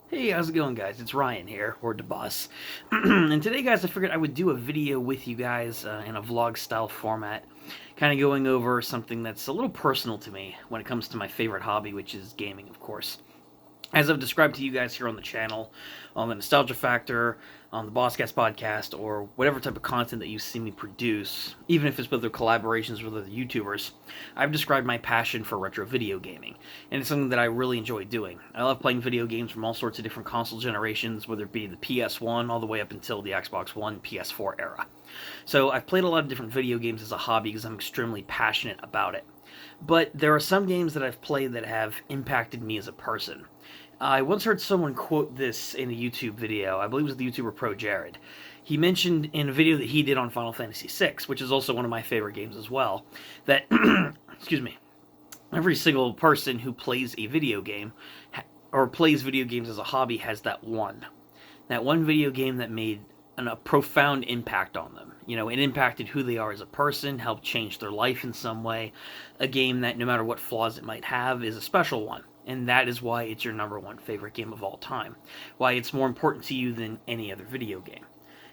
Hey, how's it going, guys? It's Ryan here, or DeBoss. And today, guys, I figured I would do a video with you guys in a vlog-style format, kind of going over something that's a little personal to me when it comes to my favorite hobby, which is gaming, of course. As I've described to you guys here on the channel, on the Nostalgia Factor, on the Bosscast podcast, or whatever type of content that you see me produce, even if it's with other collaborations with other YouTubers, I've described my passion for retro video gaming, and it's something that I really enjoy doing. I love playing video games from all sorts of different console generations, whether it be the PS1 all the way up until the Xbox One, PS4 era. So I've played a lot of different video games as a hobby because I'm extremely passionate about it. But there are some games that I've played that have impacted me as a person. I once heard someone quote this in a YouTube video. I believe it was the YouTuber Pro Jared. He mentioned in a video that he did on Final Fantasy VI, which is also one of my favorite games as well, that, excuse me, every single person who plays a video game or plays video games as a hobby has that one. That one video game that made a profound impact on them. You know, it impacted who they are as a person, helped change their life in some way. A game that, no matter what flaws it might have, is a special one. And that is why it's your number one favorite game of all time. Why it's more important to you than any other video game.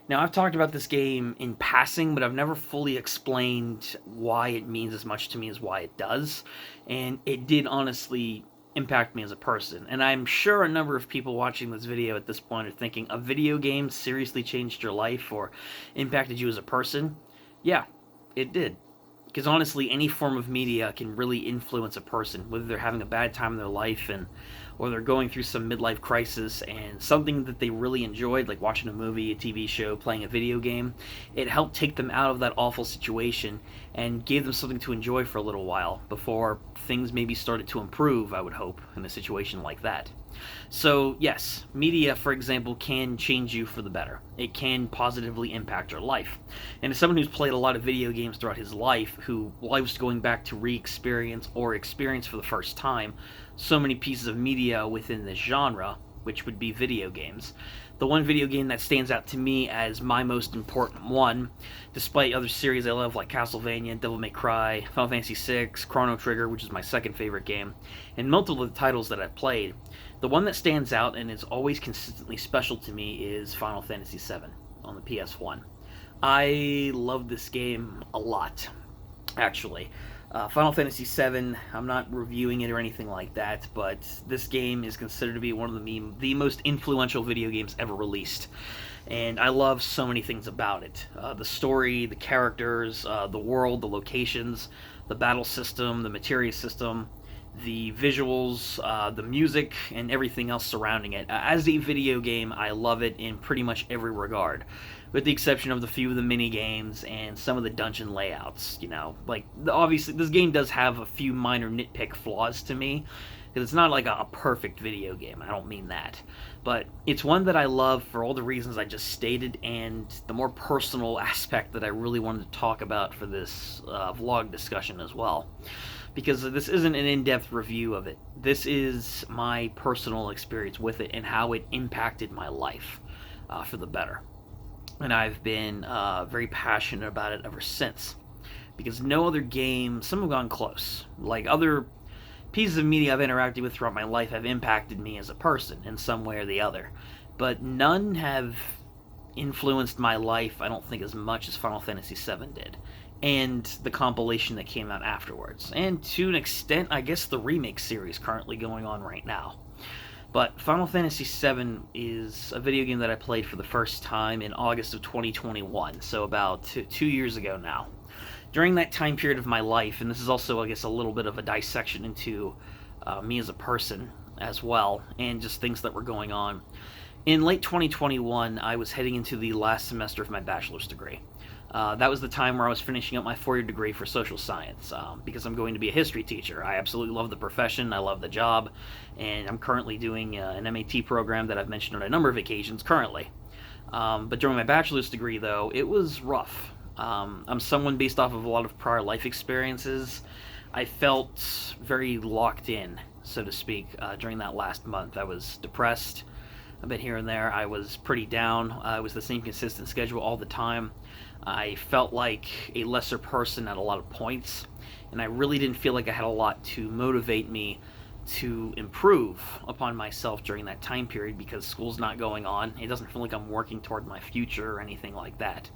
Now, I've talked about this game in passing, but I've never fully explained why it means as much to me as why it does. And it did honestly impact me as a person. And I'm sure a number of people watching this video at this point are thinking, a video game seriously changed your life or impacted you as a person? Yeah, it did. Because honestly, any form of media can really influence a person, whether they're having a bad time in their life or they're going through some midlife crisis, and something that they really enjoyed, like watching a movie, a TV show, playing a video game, it helped take them out of that awful situation and gave them something to enjoy for a little while before things maybe started to improve, I would hope, in a situation like that. So, yes, media, for example, can change you for the better. It can positively impact your life. And as someone who's played a lot of video games throughout his life, who loves going back to re-experience or experience for the first time so many pieces of media within this genre, which would be video games, the one video game that stands out to me as my most important one, despite other series I love like Castlevania, Devil May Cry, Final Fantasy VI, Chrono Trigger, which is my second favorite game, and multiple of the titles that I've played, the one that stands out and is always consistently special to me is Final Fantasy VII on the PS1. I love this game a lot, actually. Final Fantasy VII, I'm not reviewing it or anything like that, but this game is considered to be one of the most influential video games ever released. And I love so many things about it. The story, the characters, the world, the locations, the battle system, the materia system, the visuals, the music, and everything else surrounding it. As a video game, I love it in pretty much every regard, with the exception of the few of the mini games and some of the dungeon layouts. You know, like obviously this game does have a few minor nitpick flaws to me, because it's not like a perfect video game. I don't mean that, but it's one that I love for all the reasons I just stated, and the more personal aspect that I really wanted to talk about for this vlog discussion as well. Because this isn't an in-depth review of it. This is my personal experience with it and how it impacted my life for the better. And I've been very passionate about it ever since. Because no other game, some have gone close. Like other pieces of media I've interacted with throughout my life have impacted me as a person in some way or the other. But none have influenced my life, I don't think, as much as Final Fantasy VII did. And the compilation that came out afterwards. And to an extent, I guess the remake series currently going on right now. But Final Fantasy VII is a video game that I played for the first time in August of 2021, so about 2 years ago now. During that time period of my life, and this is also, I guess, a little bit of a dissection into me as a person as well, and just things that were going on. In late 2021, I was heading into the last semester of my bachelor's degree. That was the time where I was finishing up my 4-year degree for social science, because I'm going to be a history teacher. I absolutely love the profession, I love the job, and I'm currently doing an MAT program that I've mentioned on a number of occasions currently. But during my bachelor's degree, though, it was rough. I'm someone based off of a lot of prior life experiences. I felt very locked in, so to speak, during that last month. I was depressed a bit here and there. I was pretty down. It was the same consistent schedule all the time. I felt like a lesser person at a lot of points, and I really didn't feel like I had a lot to motivate me to improve upon myself during that time period because school's not going on. It doesn't feel like I'm working toward my future or anything like that.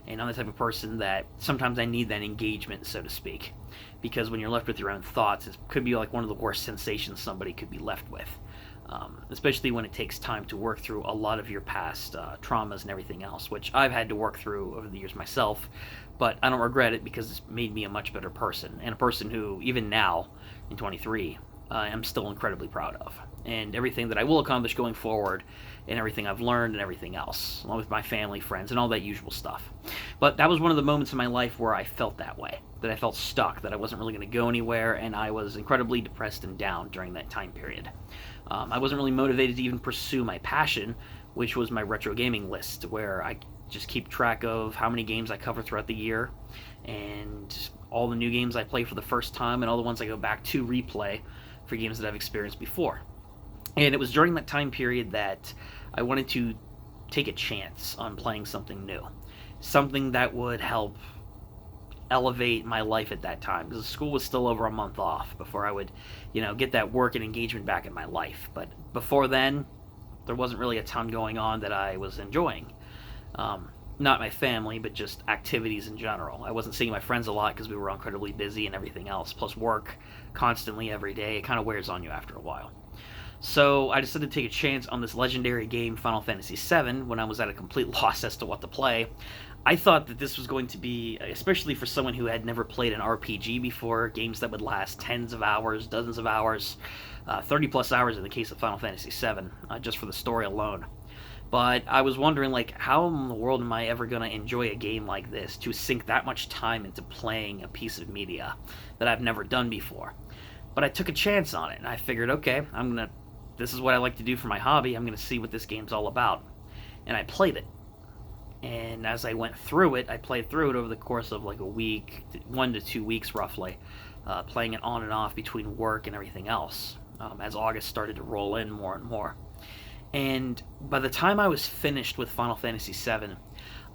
And I'm the type of person that sometimes I need that engagement, so to speak, because when you're left with your own thoughts, it could be like one of the worst sensations somebody could be left with. Especially when it takes time to work through a lot of your past traumas and everything else, which I've had to work through over the years myself, but I don't regret it because it's made me a much better person, and a person who, even now, in 23, I'm still incredibly proud of. And everything that I will accomplish going forward, and everything I've learned, and everything else, along with my family, friends, and all that usual stuff. But that was one of the moments in my life where I felt that way, that I felt stuck, that I wasn't really going to go anywhere, and I was incredibly depressed and down during that time period. I wasn't really motivated to even pursue my passion, which was my retro gaming list, where I just keep track of how many games I cover throughout the year, and all the new games I play for the first time, and all the ones I go back to replay for games that I've experienced before. And it was during that time period that I wanted to take a chance on playing something new, something that would help elevate my life at that time, because school was still over a month off before I would, get that work and engagement back in my life. But before then, there wasn't really a ton going on that I was enjoying. Not my family, but just activities in general. I wasn't seeing my friends a lot because we were incredibly busy and everything else, plus work constantly every day. It kind of wears on you after a while. So I decided to take a chance on this legendary game, Final Fantasy VII, when I was at a complete loss as to what to play. I thought that this was going to be, especially for someone who had never played an RPG before, games that would last tens of hours, dozens of hours, 30 plus hours in the case of Final Fantasy VII, just for the story alone. But I was wondering, how in the world am I ever going to enjoy a game like this, to sink that much time into playing a piece of media that I've never done before? But I took a chance on it, and I figured, okay, this is what I like to do for my hobby, I'm going to see what this game's all about. And I played it. And as I went through it, I played through it over the course of a week, 1 to 2 weeks roughly, playing it on and off between work and everything else, as August started to roll in more and more. And by the time I was finished with Final Fantasy VII,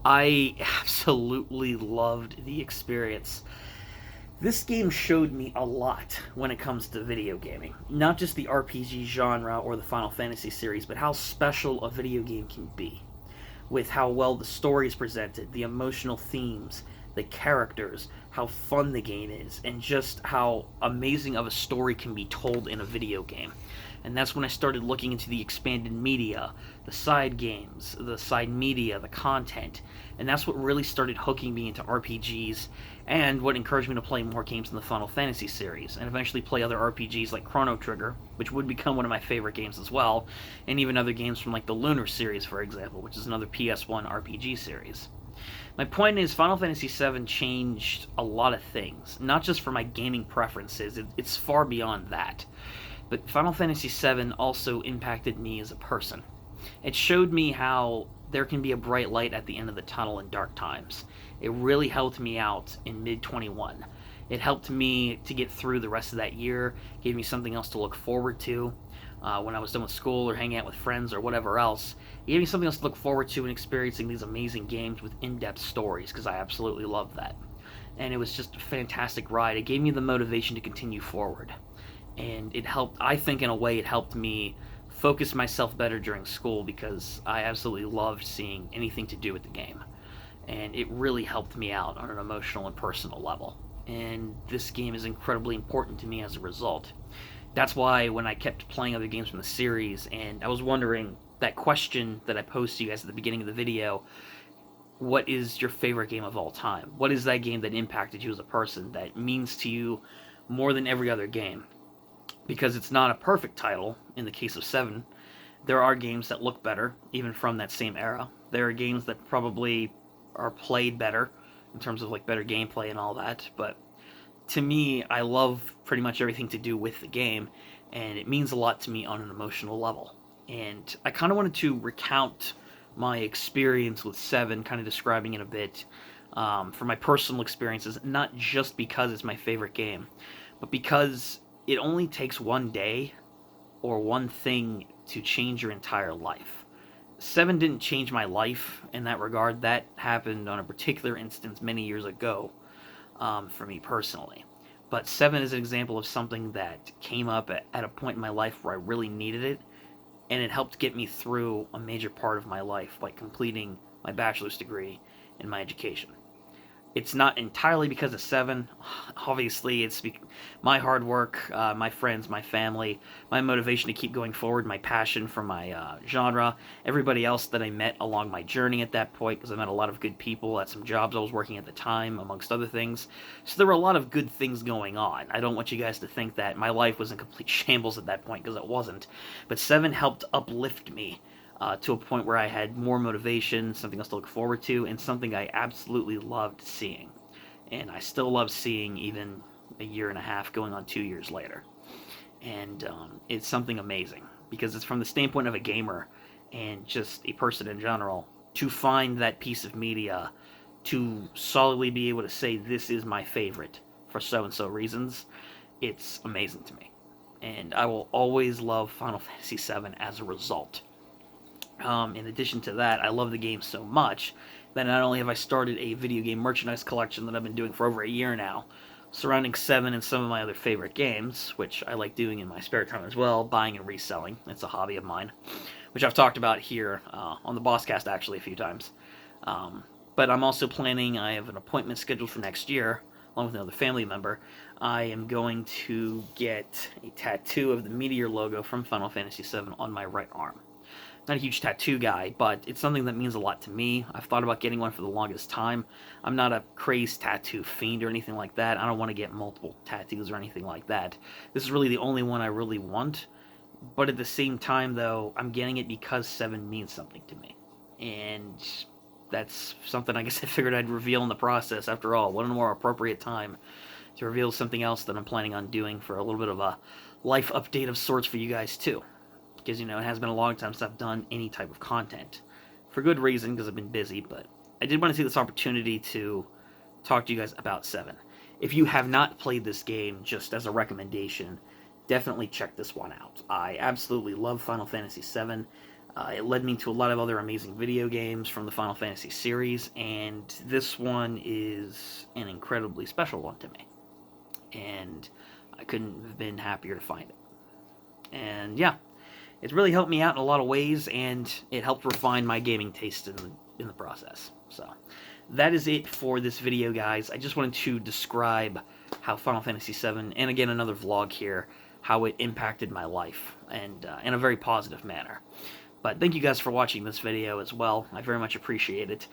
I absolutely loved the experience. This game showed me a lot when it comes to video gaming. Not just the RPG genre or the Final Fantasy series, but how special a video game can be. With how well the story is presented, the emotional themes, the characters, how fun the game is, and just how amazing of a story can be told in a video game. And that's when I started looking into the expanded media, the side games, the side media, the content, and that's what really started hooking me into RPGs, and what encouraged me to play more games in the Final Fantasy series, and eventually play other RPGs like Chrono Trigger, which would become one of my favorite games as well, and even other games from the Lunar series, for example, which is another PS1 RPG series. My point is, Final Fantasy VII changed a lot of things, not just for my gaming preferences, it's far beyond that. But Final Fantasy VII also impacted me as a person. It showed me how there can be a bright light at the end of the tunnel in dark times. It really helped me out in mid-21. It helped me to get through the rest of that year, gave me something else to look forward to when I was done with school or hanging out with friends or whatever else. It gave me something else to look forward to in experiencing these amazing games with in-depth stories, because I absolutely love that. And it was just a fantastic ride. It gave me the motivation to continue forward. And it helped, I think in a way, it helped me focus myself better during school, because I absolutely loved seeing anything to do with the game. And it really helped me out on an emotional and personal level. And this game is incredibly important to me as a result. That's why when I kept playing other games from the series, and I was wondering, that question that I posed to you guys at the beginning of the video, what is your favorite game of all time? What is that game that impacted you as a person, that means to you more than every other game? Because it's not a perfect title in the case of 7. There are games that look better, even from that same era. There are games that probably are played better, in terms of better gameplay and all that, but to me, I love pretty much everything to do with the game, and it means a lot to me on an emotional level. And I kind of wanted to recount my experience with 7, kind of describing it a bit, for my personal experiences, not just because it's my favorite game, but because it only takes one day or one thing to change your entire life. 7 didn't change my life in that regard. That happened on a particular instance many years ago, for me personally. But 7 is an example of something that came up at a point in my life where I really needed it, and it helped get me through a major part of my life, like completing my bachelor's degree in my education. It's not entirely because of 7. Obviously, it's my hard work, my friends, my family, my motivation to keep going forward, my passion for my genre, everybody else that I met along my journey at that point, because I met a lot of good people at some jobs I was working at the time, amongst other things. So there were a lot of good things going on. I don't want you guys to think that my life was in complete shambles at that point, because it wasn't. But 7 helped uplift me to a point where I had more motivation, something else to look forward to, and something I absolutely loved seeing. And I still love seeing even a year and a half going on 2 years later. And it's something amazing, because it's from the standpoint of a gamer and just a person in general, to find that piece of media to solidly be able to say this is my favorite for so-and-so reasons, it's amazing to me. And I will always love Final Fantasy VII as a result. In addition to that, I love the game so much that not only have I started a video game merchandise collection that I've been doing for over a year now, surrounding 7 and some of my other favorite games, which I like doing in my spare time as well, buying and reselling. It's a hobby of mine, which I've talked about here on the Bosscast actually a few times. But I'm also planning, I have an appointment scheduled for next year, along with another family member. I am going to get a tattoo of the Meteor logo from Final Fantasy VII on my right arm. Not a huge tattoo guy, but it's something that means a lot to me. I've thought about getting one for the longest time. I'm not a crazed tattoo fiend or anything like that. I don't want to get multiple tattoos or anything like that. This is really the only one I really want. But at the same time, though, I'm getting it because 7 means something to me. And that's something I guess I figured I'd reveal in the process. After all, what a more appropriate time to reveal something else that I'm planning on doing for a little bit of a life update of sorts for you guys, too. Because, you know, it has been a long time since I've done any type of content. For good reason, because I've been busy, but I did want to take this opportunity to talk to you guys about 7. If you have not played this game, just as a recommendation, definitely check this one out. I absolutely love Final Fantasy VII. It led me to a lot of other amazing video games from the Final Fantasy series, and this one is an incredibly special one to me. And I couldn't have been happier to find it. And yeah, it's really helped me out in a lot of ways, and it helped refine my gaming taste in the process. So that is it for this video, guys. I just wanted to describe how Final Fantasy VII, and again another vlog here, how it impacted my life, and in a very positive manner. But thank you guys for watching this video as well. I very much appreciate it.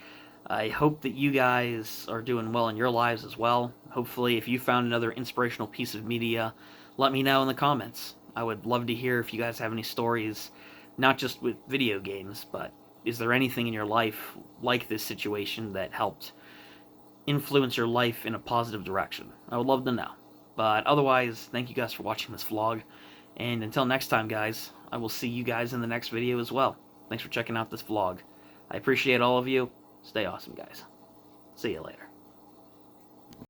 I hope that you guys are doing well in your lives as well. Hopefully, if you found another inspirational piece of media, let me know in the comments. I would love to hear if you guys have any stories, not just with video games, but is there anything in your life like this situation that helped influence your life in a positive direction? I would love to know. But otherwise, thank you guys for watching this vlog, and until next time, guys, I will see you guys in the next video as well. Thanks for checking out this vlog. I appreciate all of you. Stay awesome, guys. See you later.